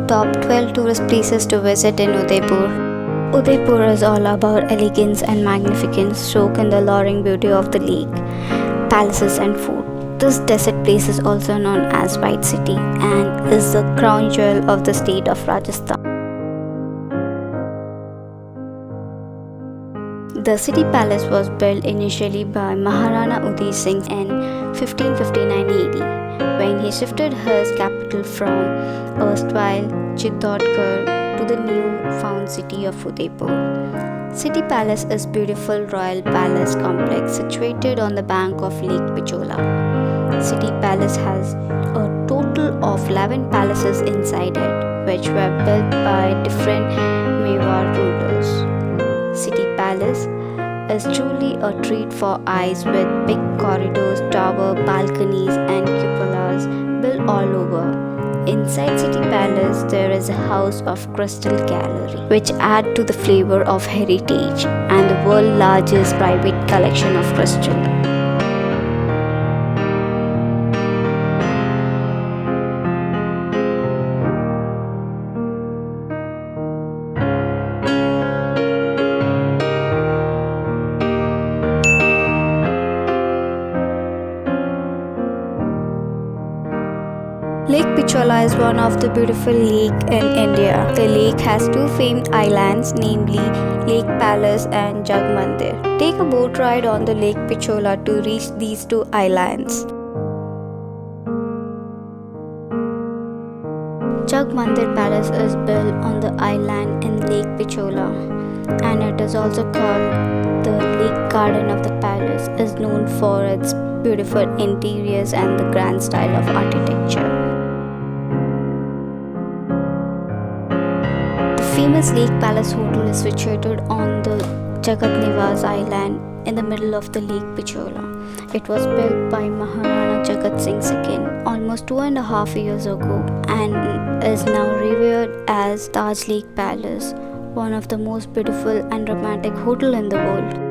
Top 12 tourist places to visit in Udaipur. Udaipur is all about elegance and magnificence, soaked in the alluring beauty of the lake, palaces, and food. This desert place is also known as White City and is the crown jewel of the state of Rajasthan. The city palace was built initially by Maharana Uday Singh in 1559 AD when he shifted his capital from erstwhile Chittorgarh to the new found city of Udaipur. City Palace is a beautiful royal palace complex situated on the bank of Lake Pichola. City Palace has a total of 11 palaces inside it, which were built by different Mewar rulers. City Palace is truly a treat for eyes with big corridors, tower, balconies, and cupolas built all over. Inside City Palace, there is a house of crystal gallery, which add to the flavor of heritage and the world's largest private collection of crystal. Lake Pichola is one of the beautiful lakes in India. The lake has two famed islands, namely Lake Palace and Jag Mandir. Take a boat ride on the Lake Pichola to reach these two islands. Jag Mandir Palace is built on the island in Lake Pichola, and it is also called the Lake Garden of the Palace. Is known for its beautiful interiors and the grand style of architecture. The famous Lake Palace Hotel is situated on the Jagat Nivas Island in the middle of the Lake Pichola. It was built by Maharana Jagat Singh II almost 2.5 years ago and is now revered as Taj Lake Palace, one of the most beautiful and romantic hotels in the world.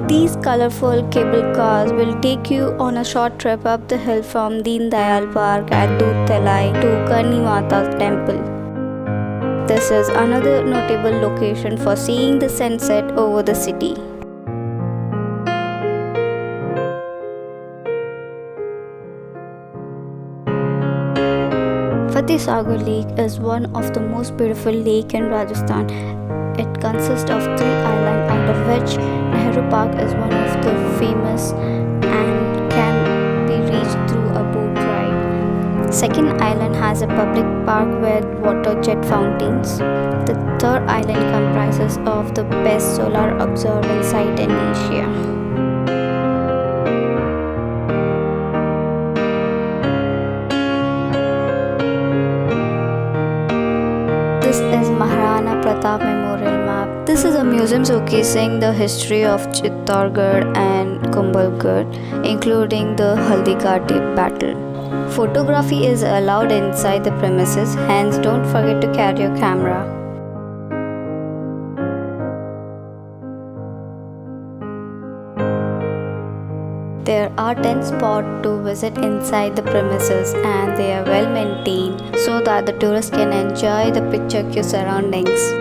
These colorful cable cars will take you on a short trip up the hill from Deen Dayal Park at Doodh Talai to Karni Mata's Temple. This is another notable location for seeing the sunset over the city. Fateh Sagar Lake is one of the most beautiful lakes in Rajasthan. It consists of 3 islands, out of which Nehru Park is one of the famous and can be reached through a boat ride. Second island has a public park with water jet fountains. The third island comprises of the best solar observation site in Asia. This is Maharana Pratap Memorial map. This is a museum showcasing the history of Chittorgarh and Kumbhalgarh, including the Haldighati battle. Photography is allowed inside the premises, hence don't forget to carry your camera. There are 10 spots to visit inside the premises and they are well maintained so that the tourists can enjoy the picturesque surroundings.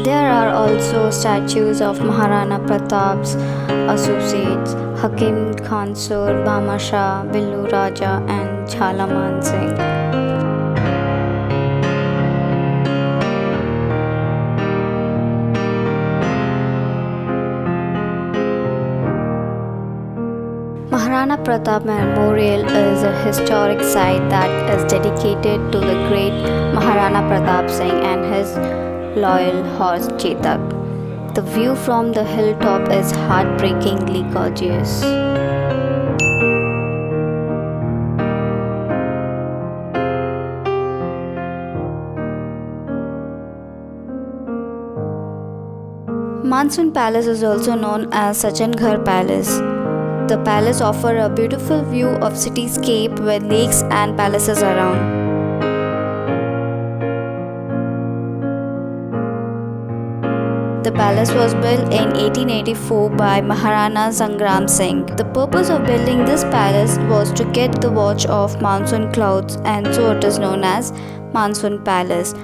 There are also statues of Maharana Pratap's associates Hakim Khansur, Bhama Shah, Billu Raja and Jhala Singh. Maharana Pratap Memorial is a historic site that is dedicated to the great Maharana Pratap Singh and his loyal horse Chetak. The view from the hilltop is heartbreakingly gorgeous. Monsoon Palace is also known as Sajanghar Palace. The palace offers a beautiful view of cityscape with lakes and palaces around. The palace was built in 1884 by Maharana Sangram Singh. The purpose of building this palace was to get the watch of monsoon clouds, and so it is known as Monsoon Palace.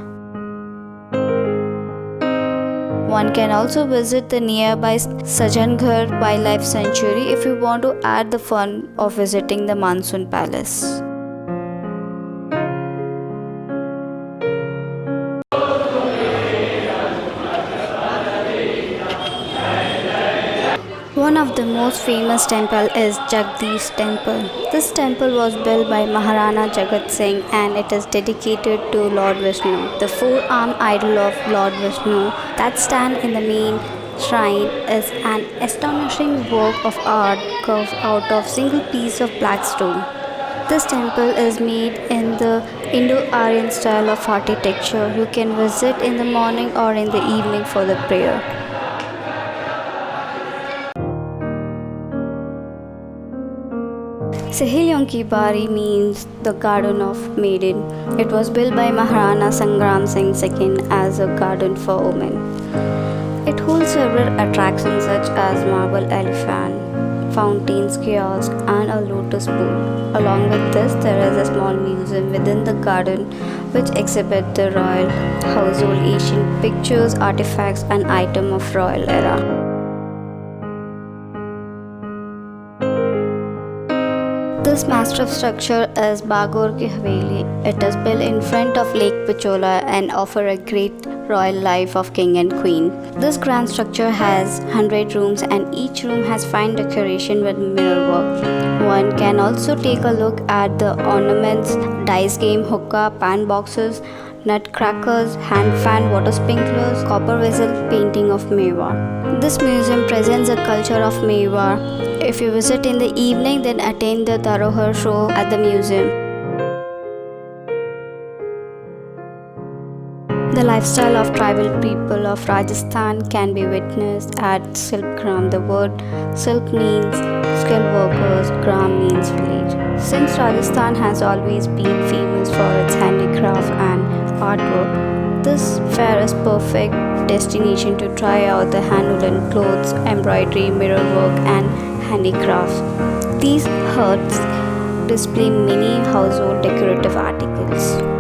One can also visit the nearby Sajanghar Wildlife Sanctuary if you want to add the fun of visiting the Monsoon Palace. One of the most famous temple is Jagdish Temple. This temple was built by Maharana Jagat Singh and it is dedicated to Lord Vishnu. The four-armed idol of Lord Vishnu that stands in the main shrine is an astonishing work of art carved out of single piece of black stone. This temple is made in the Indo-Aryan style of architecture. You can visit in the morning or in the evening for the prayer. Saheliyon Ki Bari means the Garden of Maiden. It was built by Maharana Sangram Singh II as a garden for women. It holds several attractions such as marble elephant, fountains, kiosk, and a lotus pool. Along with this, there is a small museum within the garden which exhibits the royal household ancient pictures, artifacts, and items of royal era. This massive structure is Bagore Ki Haveli. It is built in front of Lake Pichola and offers a great royal life of king and queen. This grand structure has 100 rooms and each room has fine decoration with mirror work. One can also take a look at the ornaments, dice game, hookah, pan boxes, nutcrackers, hand fan, water sprinklers, copper vessel, painting of Mewar. This museum presents the culture of Mewar. If you visit in the evening, then attend the Dharohar show at the museum. The lifestyle of tribal people of Rajasthan can be witnessed at Shilpgram. The word Shilp means skilled workers, Gram means village. Since Rajasthan has always been famous for its handicraft and artwork, this fair is perfect destination to try out the hand-woven clothes, embroidery, mirror work, and handicrafts. These huts display many household decorative articles.